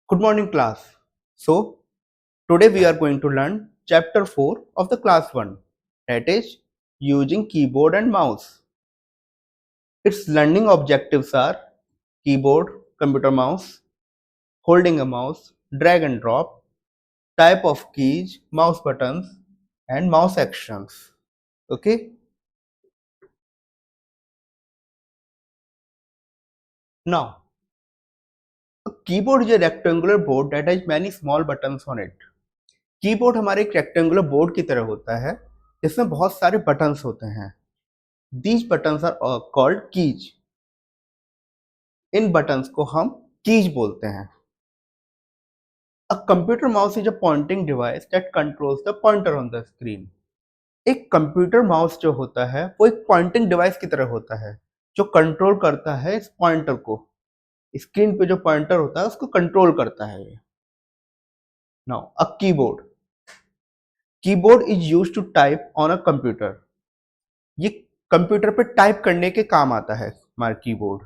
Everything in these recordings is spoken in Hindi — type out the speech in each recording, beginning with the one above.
Good morning, class. So, today we are going to learn chapter 4 of the class 1, that is using keyboard and mouse. Its learning objectives are keyboard, computer mouse, holding a mouse, drag and drop, type of keys, mouse buttons, and mouse actions. Okay? Now, a keyboard is a rectangular board that has many small buttons on it. Keyboard हमारे एक रेक्टेंगुलर बोर्ड की तरह होता है जिसमें बहुत सारे बटन्स होते हैं. These buttons are called keys. In buttons को हम कीज बोलते हैं. A computer mouse is a pointing device that controls the pointer on the screen. एक कंप्यूटर माउस जो होता है वो एक पॉइंटिंग डिवाइस की तरह होता है जो कंट्रोल करता है इस पॉइंटर को. स्क्रीन पे जो पॉइंटर होता है उसको कंट्रोल करता है ये. Now a keyboard is used to type on a computer. ये कंप्यूटर पे टाइप करने के काम आता है हमारा keyboard.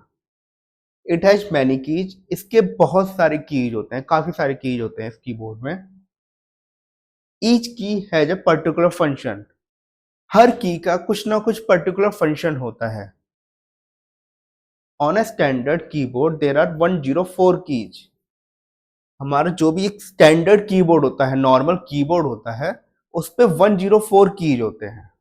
It has many keys. इसके बहुत सारे कीज होते हैं, काफी सारे कीज होते हैं इस कीबोर्ड में. Each key has a particular function. हर की का कुछ ना कुछ पर्टिकुलर फंक्शन होता है. On a standard keyboard there are 104 keys. हमारा जो भी एक स्टैंडर्ड कीबोर्ड होता है, नॉर्मल कीबोर्ड होता है, उस पे 104 कीज होते हैं.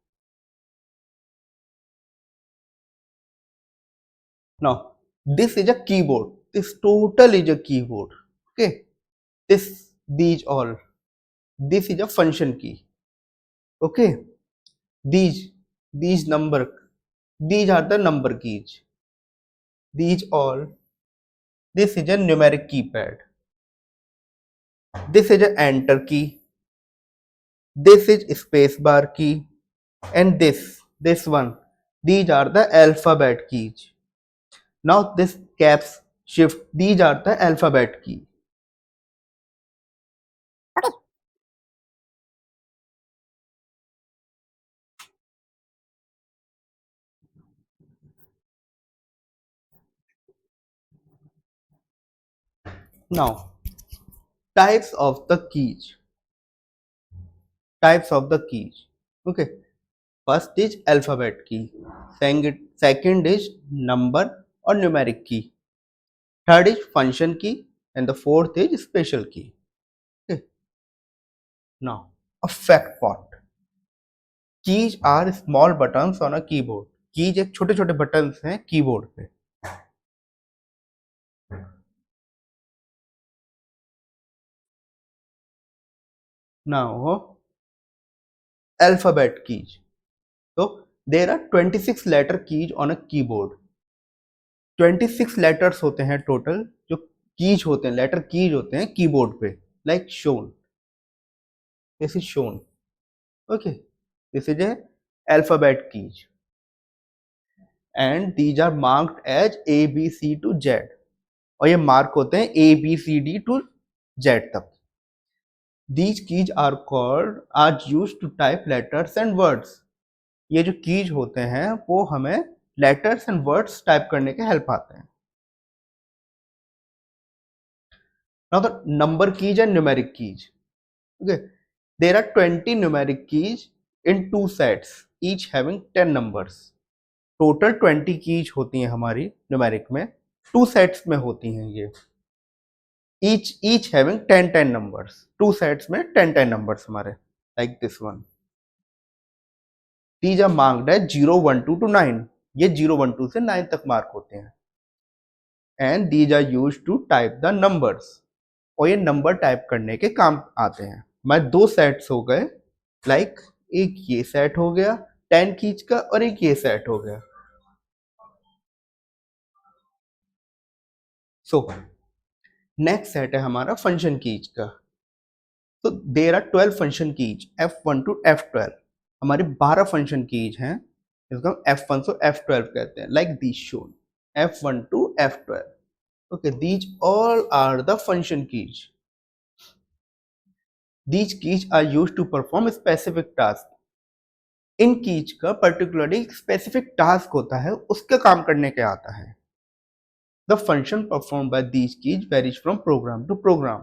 Now this is a keyboard. This total is a keyboard. Okay, these all, this is a function key. Okay, these number, these are the number keys. These all, this is a numeric keypad. This is a enter key. This is spacebar key, and this one, these are the alphabet keys. Now this caps shift, these are the alphabet key. Now types of the keys. Okay, first is alphabet key, second is number or numeric key, third is function key, and the fourth is special key. Okay, now a fact part. Keys are small buttons on a keyboard. Keys एक छोटे छोटे buttons हैं कीबोर्ड पे. Now alphabet keys. So there are 26 letter keys on a keyboard. 26 letters होते हैं टोटल जो कीज होते हैं, लेटर कीज होते हैं कीबोर्ड पे. Like shown, this is shown. Okay, this is a alphabet keys and these are marked as A B C to Z. और ये मार्क होते हैं A B C D to Z तक. These keys are used to type letters and words. ये जो कीज होते हैं वो हमें लेटर्स एंड वर्ड्स टाइप करने के हेल्प आते हैं. Now the number keys and numeric keys. Okay, there are 20 numeric keys in two sets, each having 10 numbers. Total 20 keys होती हैं हमारी न्यूमेरिक में, टू सेट्स में होती हैं ये. each having 10 numbers. Two sets में 10 numbers हमारे, like this one. These are marked as 0 1 2 to 9. ये 0 1 2 से 9 तक मार्क होते हैं. And these are used to type the numbers. और ये नंबर टाइप करने के काम आते हैं. हमारे दो सेट्स हो गए, लाइक एक ये सेट हो गया 10 कीज का और एक ये सेट हो गया. सो नेक्स्ट सेट है हमारा फंक्शन कीज का. तो there are 12 function keys F1 to F12. हमारे 12 फंक्शन कीज हैं जिसको हम F1 से F12 कहते हैं, like this shown F1 to F12. Okay, these all are the function keys. These keys are used to perform specific task. इन कीज का पर्टिकुलरली स्पेसिफिक टास्क होता है, उसके काम करने के आता है. The function perform by these keys varies from program to program.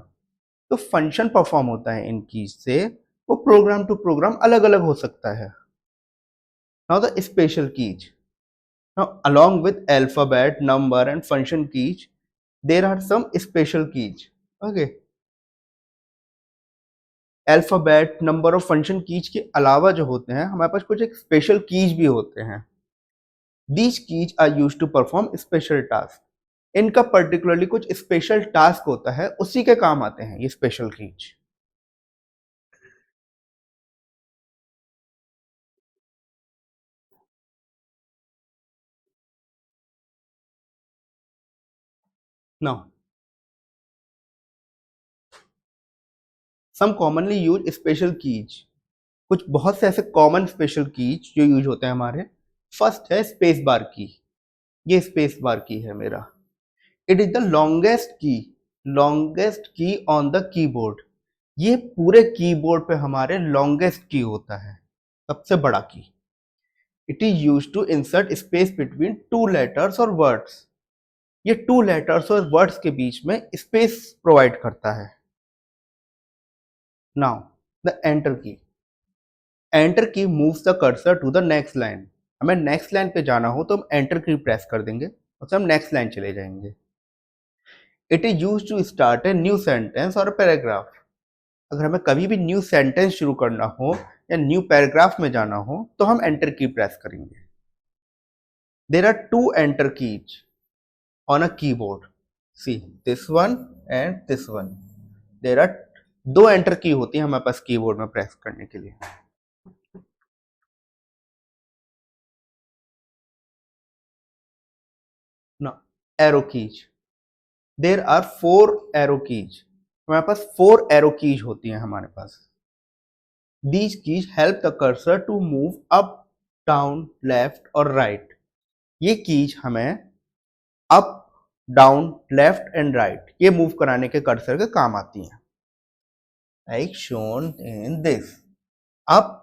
तो फंक्शन परफॉर्म होता है इन कीज से, वो प्रोग्राम टू प्रोग्राम अलग अलग हो सकता है। Now the special keys. Now along with alphabet, number and function keys, there are some special keys. Okay. Alphabet, number और फंक्शन कीज के अलावा जो होते हैं हमारे पास कुछ एक स्पेशल कीज भी होते हैं। These keys are used to perform special task. इनका पर्टिकुलरली कुछ स्पेशल टास्क होता है, उसी के काम आते हैं ये special keys. Now some commonly use special keys. कुछ बहुत से ऐसे कॉमन स्पेशल कीज जो यूज होते हैं हमारे। फर्स्ट है स्पेस बार की। ये स्पेस बार की है मेरा। It is the longest key on the keyboard. ये पूरे कीबोर्ड पे हमारे लॉन्गेस्ट की होता है, सबसे बड़ा key. It is use to insert space between two letters और वर्ड्स। ये टू लेटर्स और वर्ड्स के बीच में स्पेस प्रोवाइड करता है। Now the enter key. Enter key moves the cursor to the next line. हमें नेक्स्ट लाइन पे जाना हो तो हम एंटर की प्रेस कर देंगे और हम नेक्स्ट लाइन चले जाएंगे। It is use to start a new sentence और पैराग्राफ। अगर हमें कभी भी न्यू सेंटेंस शुरू करना हो या न्यू पैराग्राफ में जाना हो तो हम एंटर की प्रेस करेंगे। There are two enter keys on a keyboard. See this one and this one. There are दो एंटर की होती है हमारे पास कीबोर्ड में प्रेस करने के लिए। ना arrow keys. There are four arrow keys. हमारे पास फोर एरो कीज होती हैं हमारे पास। These keys help the cursor to move up, down, left और right। ये कीज हमें up, down, left and right ये मूव कराने के कर्सर के काम आती हैं। Like shown in this. Up,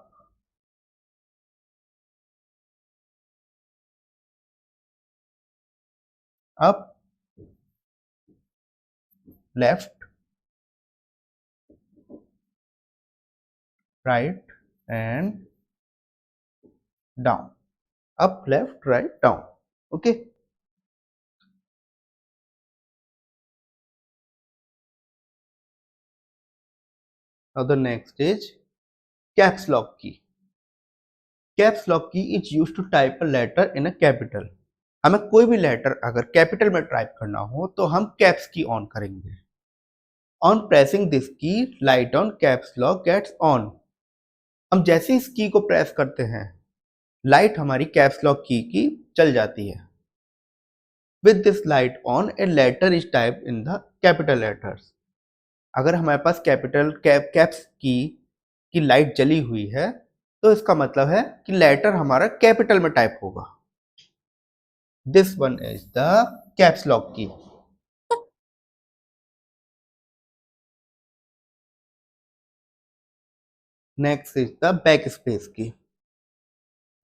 up, left, right and down. Up, left, right, down. Okay. Now the next is caps lock key। Caps lock key is use to type a letter in a capital. हमें कोई भी लेटर अगर कैपिटल में टाइप करना हो तो हम कैप्स की ऑन करेंगे। On pressing this key light on caps lock gets on. हम जैसे इस की को प्रेस करते हैं लाइट हमारी कैप्स लॉक की चल जाती है। With this light on a letter is type in the capital letters. अगर हमारे पास कैपिटल कैप्स की लाइट जली हुई है तो इसका मतलब है कि लेटर हमारा कैपिटल में टाइप होगा। This one is the caps lock key. Next is the back space key.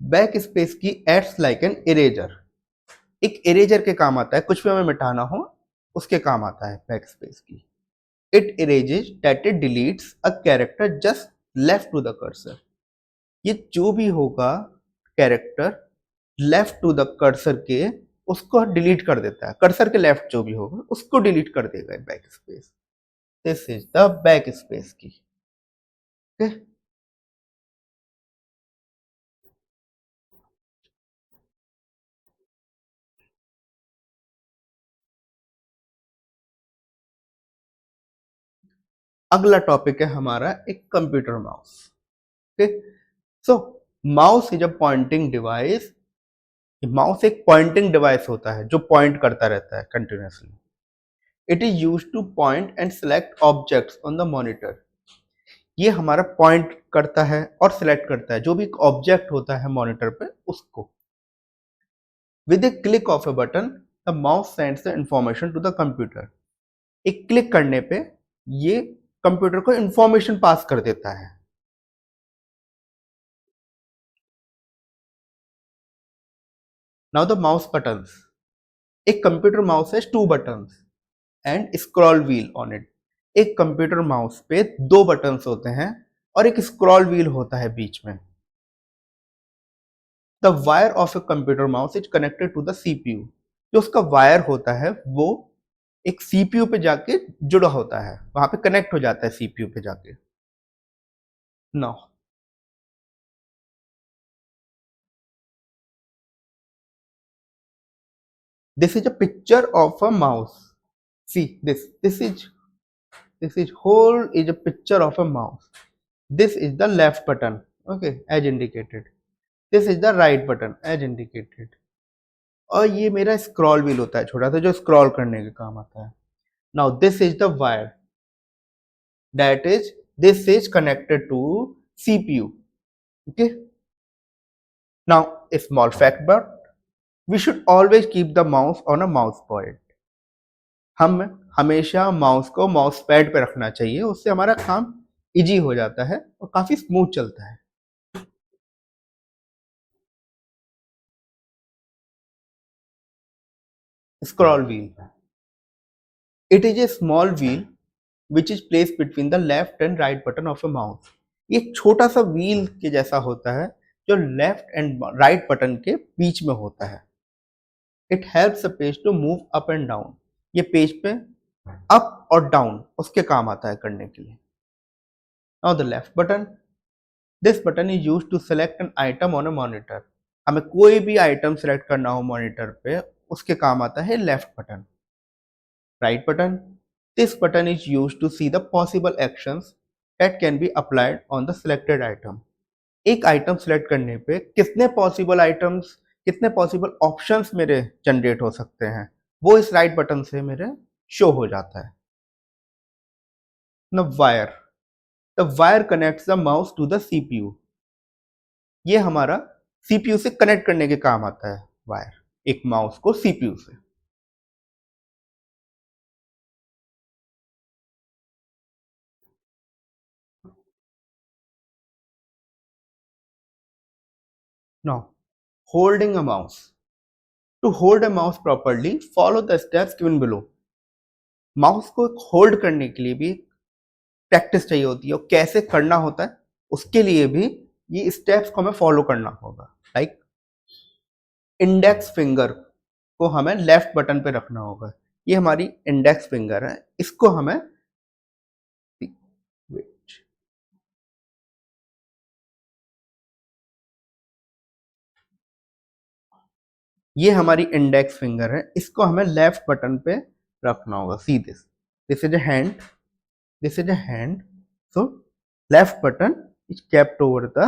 Back space key acts like an eraser. एक इरेजर के काम आता है, कुछ भी हमें मिटाना हो उसके काम आता है back space key. It erases that it deletes a character just left to the cursor. ये जो भी होगा character left to the cursor के उसको डिलीट कर देता है। कर्सर के लेफ्ट जो भी होगा उसको डिलीट कर देगा back space. This is the back space की। okay? अगला टॉपिक है हमारा एक computer mouse. So mouse is a pointing device. Mouse एक पॉइंटिंग डिवाइस होता है जो पॉइंट करता रहता है continuously. It is use to point and select objects on the monitor. ये हमारा पॉइंट करता है और सिलेक्ट करता है जो भी ऑब्जेक्ट होता है मॉनिटर पे उसको। With a click of a button the mouse sends the information to the computer. एक क्लिक करने पे ये कंप्यूटर को इंफॉर्मेशन पास कर देता है। Now the mouse buttons. एक कंप्यूटर माउस है 2 buttons and scroll wheel on it. एक कंप्यूटर माउस पे 2 buttons होते हैं और एक स्क्रॉल व्हील होता है बीच में। The wire of a computer mouse is connected to the CPU. जो उसका वायर होता है वो एक सीपीयू पे जाके जुड़ा होता है, वहां पे कनेक्ट हो जाता है सीपीयू पे जाके। Now this is a picture of a mouse. See this is whole is a picture of a mouse. This is the left button, okay, as indicated. This is the right button as indicated. और ये मेरा स्क्रॉल व्हील होता है छोटा सा, जो स्क्रॉल करने के काम आता है। Now this is the wire that is this is connected to CPU. Okay, now a small fact, but we should always keep the mouse on a mouse pad. हम हमेशा माउस को माउस पैड पे रखना चाहिए, उससे हमारा काम इजी हो जाता है और काफी स्मूथ चलता है। Scroll wheel, it is a small wheel which is place between the left and right button of A mouse. ये एक छोटा सा व्हील के जैसा होता है जो लेफ्ट एंड राइट बटन के बीच में होता है। It helps the page to move up and down. ये पेज पे अप और डाउन उसके काम आता है करने के लिए। Now the left button, this button is used to select an item on a monitor. हमें कोई भी आइटम सेलेक्ट करना हो मॉनिटर पे, उसके काम आता है left button. Right button, this button is used to see the possible actions that can be applied on the selected item. एक आइटम सेलेक्ट करने पे कितने पॉसिबल आइटम्स, कितने पॉसिबल ऑप्शंस मेरे जनरेट हो सकते हैं, वो इस राइट बटन से मेरे शो हो जाता है। The wire connects the mouse to the CPU. ये हमारा सीपीयू से कनेक्ट करने के काम आता है वायर, एक माउस को सीपीयू से। Now holding a mouse, to hold a mouse properly follow the steps given below. Mouse को होल्ड करने के लिए भी प्रैक्टिस चाहिए होती है और कैसे करना होता है उसके लिए भी ये स्टेप्स को हमें फॉलो करना होगा। लाइक इंडेक्स फिंगर को हमें लेफ्ट बटन पे रखना होगा। ये हमारी इंडेक्स फिंगर है, इसको हमें ये हमारी इंडेक्स फिंगर है, इसको हमें लेफ्ट बटन पे रखना होगा। See this is a hand, this is a hand, so left button is kept over the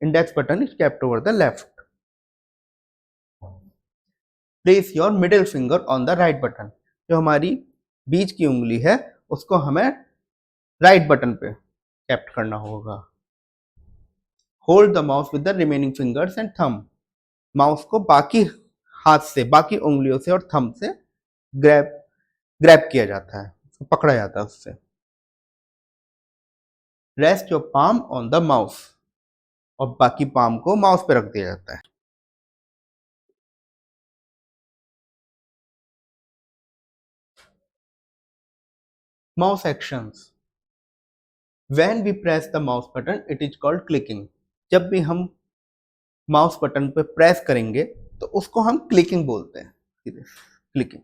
index button is kept over the left. Place your middle finger on the right button. जो हमारी बीच की उंगली है उसको हमें राइट बटन पे कैप्ट करना होगा। Hold the mouse with the remaining fingers and thumb. Mouse को बाकी हाथ से, बाकी उंगलियों से और थंब से ग्रैब ग्रैब किया जाता है, पकड़ा जाता है उससे। Rest your palm on the mouse, और बाकी पाम को माउस पे रख दिया जाता है। Mouse actions, when we press the mouse button it is called clicking. जब भी हम माउस बटन पे प्रेस करेंगे तो उसको हम क्लिकिंग बोलते हैं। Clicking.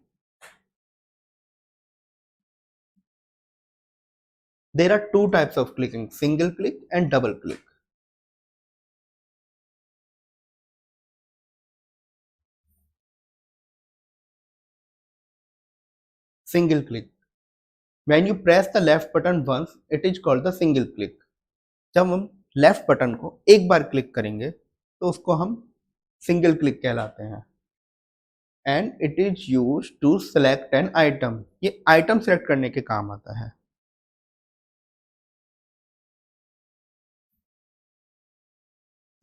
There are two types of clicking, single click and double click. Single click, when you press the left button once it is called the single click. जब हम लेफ्ट बटन को एक बार क्लिक करेंगे तो उसको हम सिंगल क्लिक कहलाते हैं। And it is use to select an item, ये आइटम सेलेक्ट करने के काम आता है।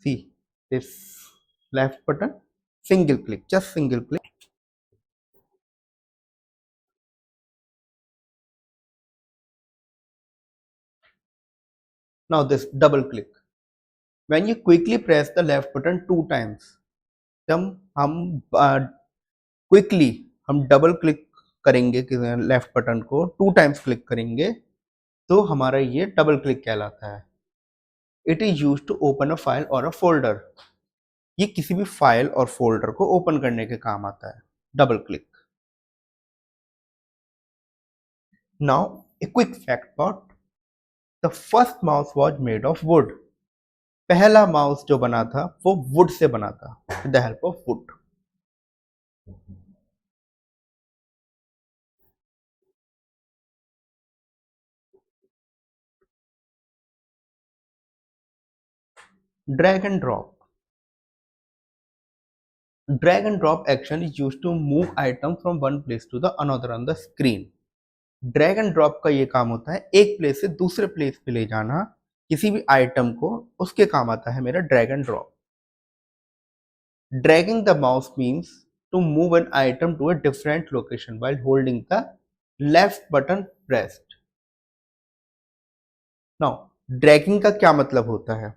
See this left button, single click, just single click. Now this double click, when you quickly press the left button 2 times, जब हम क्विकली हम डबल क्लिक करेंगे लेफ्ट बटन को 2 टाइम्स क्लिक करेंगे तो हमारा ये डबल क्लिक कहलाता है। It is use to open a file और अ फोल्डर। ये किसी भी फाइल और फोल्डर को ओपन करने के काम आता है, double click. Now a quick fact about the first mouse was made of would. पहला माउस जो बना था वो वुड से बना था, with the help of would. Drag and drop. Drag and drop action is used to move item from one place to the another on the screen. Drag and drop का ये काम होता है एक प्लेस से दूसरे प्लेस पे ले जाना किसी भी आइटम को, उसके काम आता है मेरा drag and drop. Dragging the mouse means to move an item to a different location while holding the left button pressed. Now dragging का क्या मतलब होता है?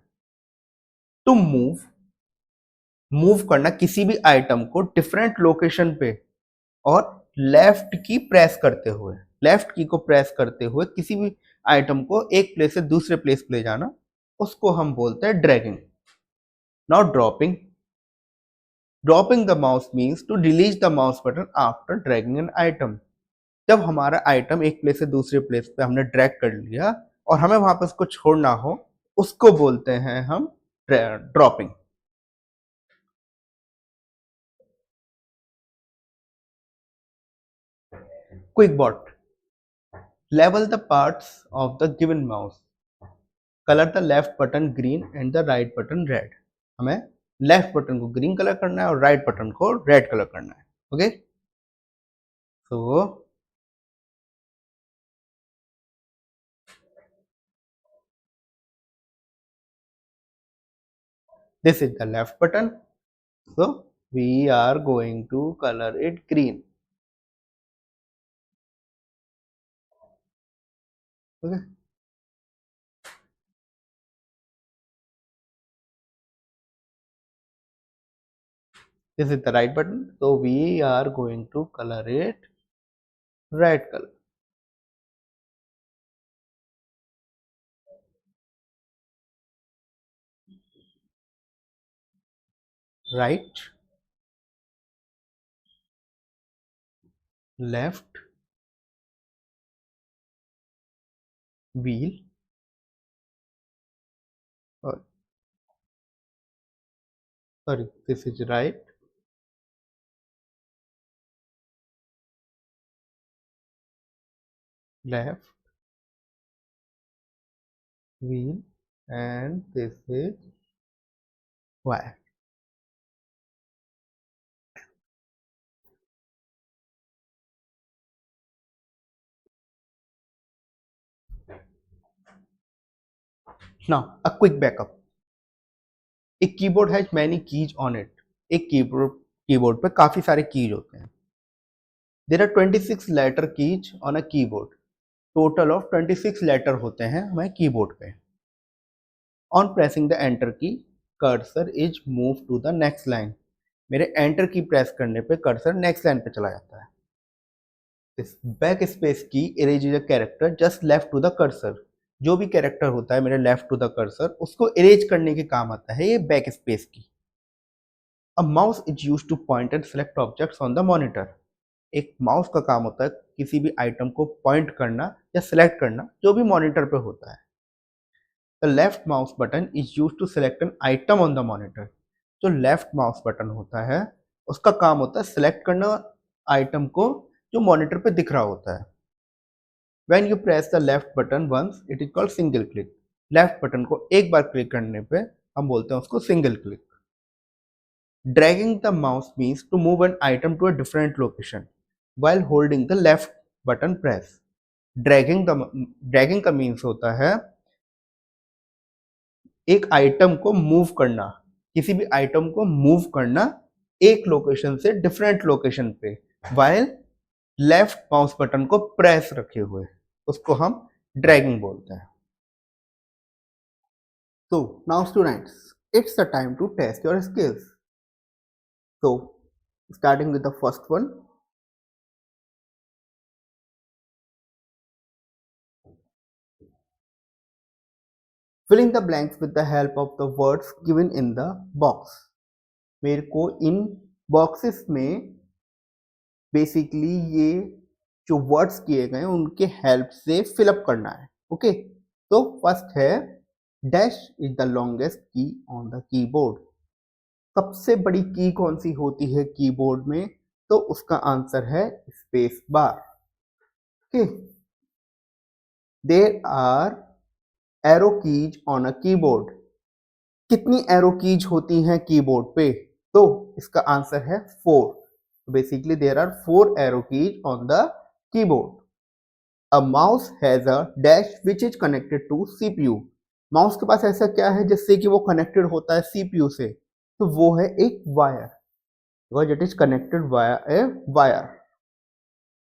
टू मूव करना किसी भी आइटम को डिफरेंट लोकेशन पे और लेफ्ट की प्रेस करते हुए, लेफ्ट की को प्रेस करते हुए किसी भी आइटम को एक प्लेस से दूसरे प्लेस पे ले जाना, उसको हम बोलते हैं dragging. Now dropping. Dropping the mouse means to release the mouse button after dragging an item. जब हमारा आइटम एक प्लेस से दूसरे प्लेस पे हमने ड्रैग कर लिया और हमें वहां पर उसको छोड़ना हो, उसको बोलते हैं हम ड्रॉपिंग। Quick bot. लेवल the parts of the given mouse. Colour the left button green and the right button red. हमें लेफ्ट बटन को ग्रीन कलर करना है और राइट बटन को रेड कलर करना है। Okay, so this is the left button, so we are going to color it green. Okay, this is the right button, so we are going to color it red color. Right, left, wheel, or sorry, this is right, left, wheel, and this is Y. Now a quick backup. एक keyboard has many keys on it. एक कीबोर्ड पे काफी सारे कीज होते हैं। There are 26 letter keys on a keyboard. Total of 26 letter होते हैं हमारे कीबोर्ड पे। On pressing the enter key cursor is move to the next line. मेरे एंटर की प्रेस करने पे कर्सर नेक्स्ट लाइन पे चला जाता है। इस back space key erase a character just left to the cursor. जो भी कैरेक्टर होता है मेरे लेफ्ट टू द कर्सर, उसको इरेज करने के काम आता है ये back space key. A mouse is use to point and select objects on the monitor. एक माउस का काम होता है किसी भी आइटम को पॉइंट करना या सिलेक्ट करना जो भी मॉनिटर पे होता है। The left mouse button is use to select an item on the monitor. जो लेफ्ट माउस बटन होता है उसका काम होता है सिलेक्ट करना आइटम को जो मॉनिटर पे दिख रहा होता है। When you press the left button once it is called single click. Left button को एक बार क्लिक करने पे हम बोलते हैं उसको single click. Dragging the mouse means to move an item to a different location while holding the left button press. Dragging का मीन्स होता है एक आइटम को मूव करना, किसी भी आइटम को मूव करना एक लोकेशन से डिफरेंट लोकेशन पे वाइल लेफ्ट माउस बटन को प्रेस रखे हुए, उसको हम ड्रैगिंग बोलते हैं। So now students, it's the time to test your skills. So starting with the first one, fill in the blanks with the help of the words given in the box. मेरे को इन बॉक्सेस में बेसिकली ये जो वर्ड्स किए गए उनके हेल्प से फिलअप करना है. ओके, तो फर्स्ट है dash is the longest key on the keyboard. सबसे बड़ी की कौन सी होती है कीबोर्ड में? तो उसका आंसर है space bar. Okay, there are arrow keys on a keyboard. कितनी एरो कीज होती हैं कीबोर्ड पे? तो इसका आंसर है 4. Basically there are 4 arrow keys on the keyboard. A mouse has a dash which is connected to CPU. Mouse के पास ऐसा क्या है जिससे कि वो कनेक्टेड होता है सीपीयू से? तो वो है एक wire, because it is connected via a wire.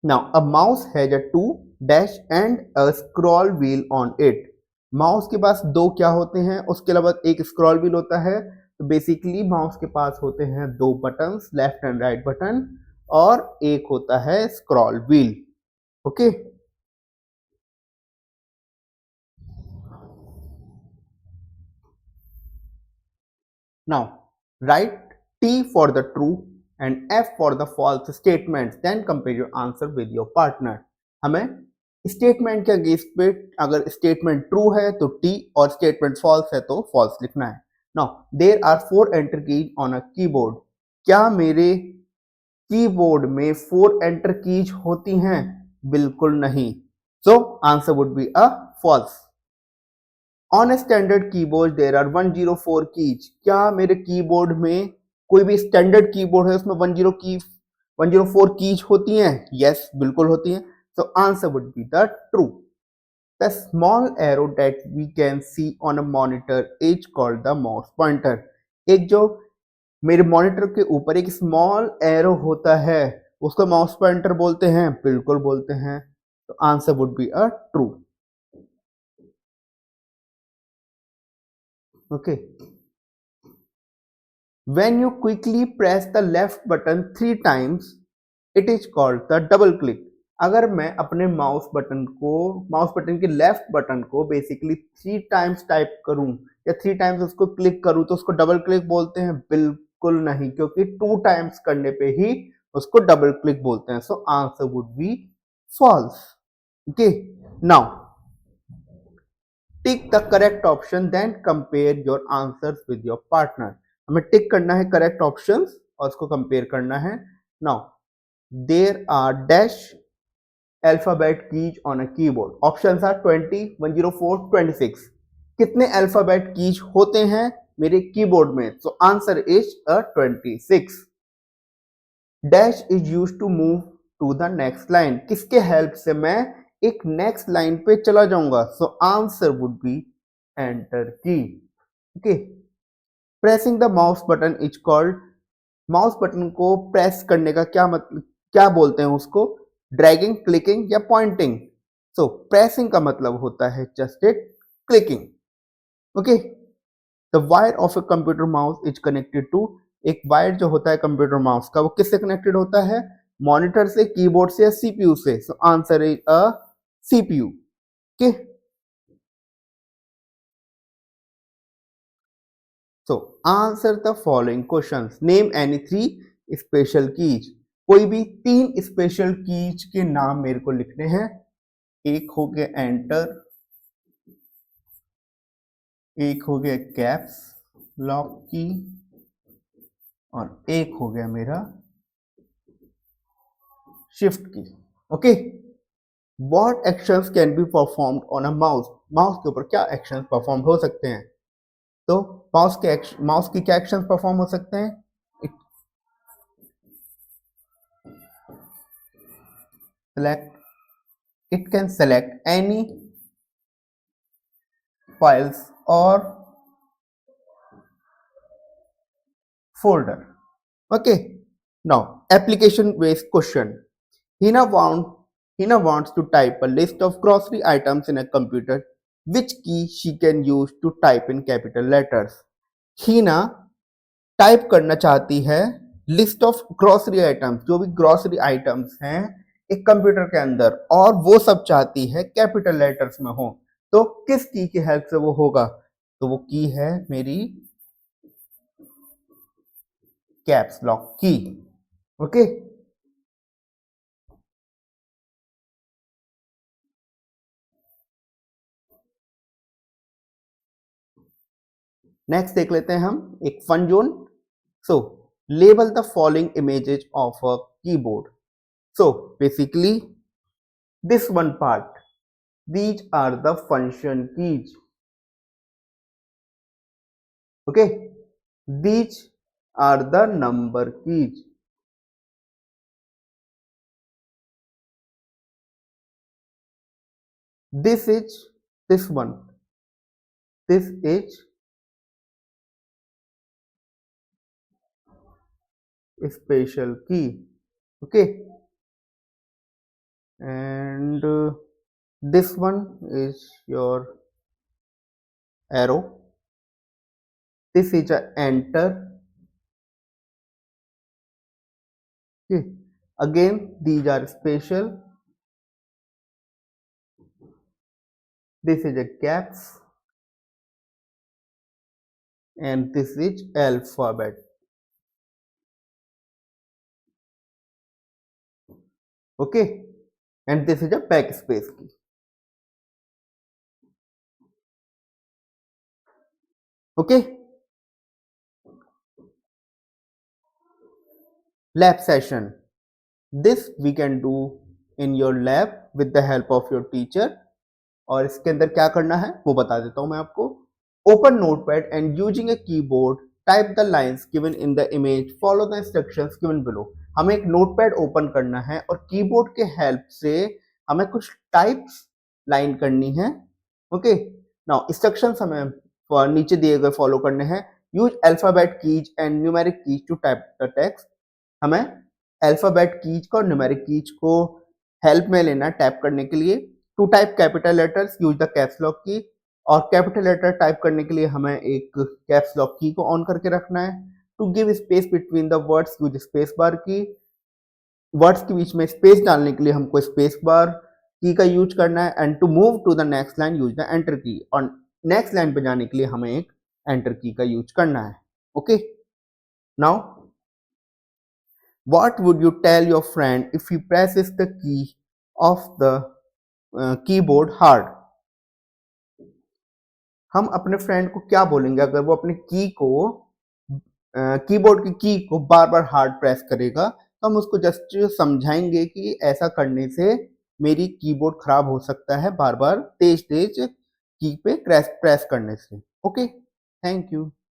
Now a mouse has a 2 dash and a scroll wheel on it. Mouse के पास 2 क्या होते हैं? उसके अलावा एक स्क्रॉल व्हील होता है. तो बेसिकली माउस के पास होते हैं 2 buttons, left and right button, और एक होता है scroll wheel. Okay, now write T for the true and F for the false statements, then compare your answer with your partner. हमें स्टेटमेंट के अगेंस्ट पे अगर स्टेटमेंट ट्रू है तो T और स्टेटमेंट फॉल्स है तो फॉल्स लिखना है. Now there are 4 enter keys on a keyboard. क्या मेरे कीबोर्ड में 4 एंटर कीज होती हैं? बिल्कुल नहीं. So answer would be a false. On a standard keyboard there are 104 keys. क्या मेरे कीबोर्ड में कोई भी स्टैंडर्ड कीबोर्ड है उसमें 104 कीज होती हैं? यस, बिल्कुल होती हैं. So answer would be the true. The small arrow that we can see on a monitor is called the mouse pointer. एक जो मेरे मॉनिटर के ऊपर एक स्मॉल एरो होता है उसको माउस पॉइंटर बोलते हैं? बिल्कुल बोलते हैं. तो answer would be a true. Okay. When you quickly press the left button 3 times, it is called the double click. अगर मैं अपने माउस बटन के लेफ्ट बटन को बेसिकली 3 टाइम्स टाइप करूं या 3 टाइम्स उसको क्लिक करूं तो उसको डबल क्लिक बोलते हैं? बिल्कुल नहीं, क्योंकि 2 टाइम्स करने पे ही उसको डबल क्लिक बोलते हैं. So answer would be false. Okay, now tick the correct option then compare your answers with your partner. हमें टिक करना है करेक्ट ऑप्शंस और उसको कंपेयर करना है. Now there are dash alphabet keys on a keyboard. Options are 20, 104, 26. कितने अल्फाबेट कीज होते हैं मेरे कीबोर्ड में? So answer is 26. Dash is used to move to the next line. किसके हेल्प से मैं एक नेक्स्ट लाइन पे चला जाऊंगा? So answer would be enter key. Okay, pressing the mouse button is called. Mouse button को प्रेस करने का क्या मतलब, क्या बोलते हैं उसको? ड्रैगिंग, क्लिकिंग या पॉइंटिंग? सो प्रेसिंग का मतलब होता है just it clicking. Okay, the wire of a computer mouse is connected to. एक वायर जो होता है कंप्यूटर माउस का वो किससे कनेक्टेड होता है? मॉनिटर से, कीबोर्ड से या सीपीयू से? सो answer is a CPU. Okay. So answer the following questions. Name any 3 special keys. कोई भी 3 स्पेशल कीज के नाम मेरे को लिखने हैं. एक हो गया एंटर, एक हो गया कैप्स लॉक की, और एक हो गया मेरा शिफ्ट की. Okay, What actions can be performed on a mouse? Mouse के ऊपर क्या एक्शंस परफॉर्म हो सकते हैं? तो माउस की क्या एक्शंस परफॉर्म हो सकते हैं? It can select any files or folder. Okay, now application based question. Hina wants to type a list of grocery items in a computer. Which key she can use to type in capital letters? Hina type करना चाहती है लिस्ट ऑफ ग्रोसरी आइटम्स, जो भी ग्रोसरी आइटम्स हैं एक कंप्यूटर के अंदर, और वो सब चाहती है कैपिटल लेटर्स में हो, तो किस की हेल्प से वो होगा? तो वो की है मेरी caps lock key. Okay, next देख लेते हैं हम एक fun zone. So label the following images of a keyboard. So basically this one part, these are the function keys. Okay, these are the number keys. This is this one, this is a special key. Okay, and this one is your arrow, this is a enter. Okay, again these are special, this is a caps, and this is alphabet. Okay, and this is a backspace key. Okay, lab session, this we can do in your lab with the help of your teacher। और इसके अंदर क्या करना है वो बता देता हूं मैं आपको। Open notepad and using a keyboard type the lines given in the image, follow the instructions given below. हमें एक नोटपैड ओपन करना है और कीबोर्ड के हेल्प से हमें कुछ टाइप्स लाइन करनी है। ओके, नाउ इंस्ट्रक्शंस हमें नीचे दिए गए फॉलो करने हैं। Use alphabet keys and numeric keys to type the text. हमें अल्फाबेट कीज को और न्यूमेरिक कीज को हेल्प में लेना टैप करने के लिए। To type capital letters use the caps lock key, और कैपिटल लेटर टाइप करने के लिए हमें एक कैप्स लॉक की को ऑन करके रखना है। To give space between the words use space bar key, words के बीच में स्पेस डालने के लिए हमको स्पेस बार की का यूज करना है। And to move to the next line use the enter key, और नेक्स्ट लाइन पे जाने के लिए हमें एक एंटर की का यूज करना है। Okay, now what would you tell your friend if he presses the key of the keyboard hard? हम अपने फ्रेंड को क्या बोलेंगे अगर वो अपने की को कीबोर्ड की की को बार बार हार्ड प्रेस करेगा? तो हम उसको जस्ट समझाएंगे कि ऐसा करने से मेरी कीबोर्ड खराब हो सकता है बार बार तेज तेज की पे प्रेस करने से। Okay, thank you.